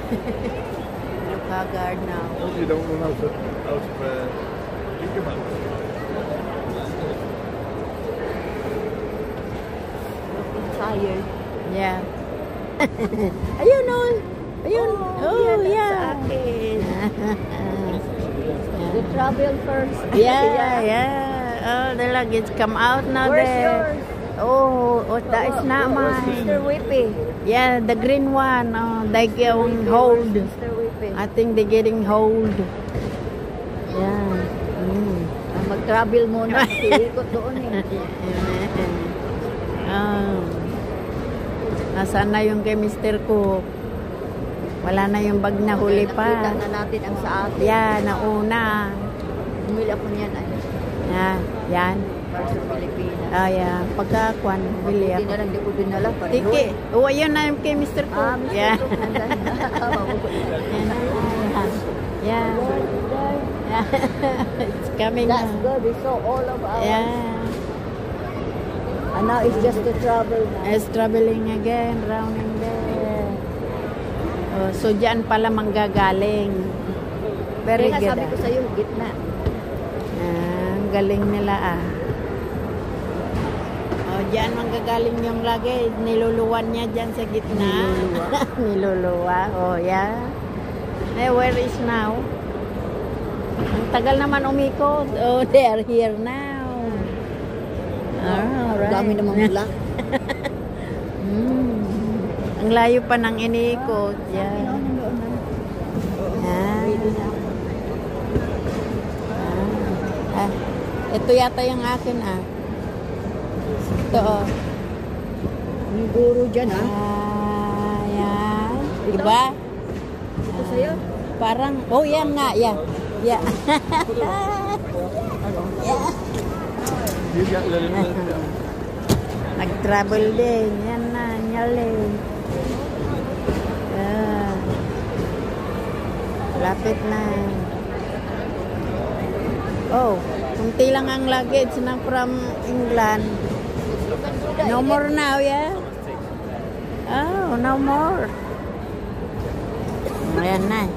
Look haggard now. Hope you don't run out of finger marks. Looking tired. Yeah. Ayun oh. Ayun. Oh, yan yeah. Sa akin. The travel first. Yeah. Oh, the luggage come out now. Where's there. yours? Oh, that is not Where's Mr. mine. Whippy? Yeah, the green one. Oh, they getting hold. Mr. Whippy. I think they getting hold. Yeah. Mag-travel muna. Ikot doon eh. Oh. Nasaan na yung kay Mr. Cook? Wala na yung bag na huli pa. Nakita na natin ang sa atin. Yeah, nauna. Bumili ako niyan ay. Yeah, yan. Para sa Pilipinas. Ah, yeah. Pagkakuan, bili Hindi ako. na lang di ko dinala. Tiki. Oh, ayun na yung kay Mr. Cook. Mr. Yeah. Cook, nandun na. Yeah. Yeah. It's coming That's now. good. We saw all of ours. Yeah. And now it's just to travel now. It's traveling again, rounding there. Oh, so diyan pala manggagaling. Very Kaya good. sabi ko sa'yo, gitna. Ang galing nila ah. Oh, diyan manggagaling yung luggage. Niluluwan niya diyan sa gitna. Niluluwa. Oh, yeah. Eh, where is now? Ang tagal naman umikot. Oh, they are here now. Alright. Dami namang bulak. Ang layo pa ng iniikot. Yeah. Ito yata yung akin ah. Ito oh. May guro dyan ha. Yan. Ito? Diba? Ito sa'yo. Parang, oh yan nga. Yeah. Yeah. Yeah. You get the little Nag-travel din. Yan na. Nyali. Yeah. Lapit na. Oh, kunti lang ang luggage na from England. No more now, yeah? Oh, no more. Ayan na.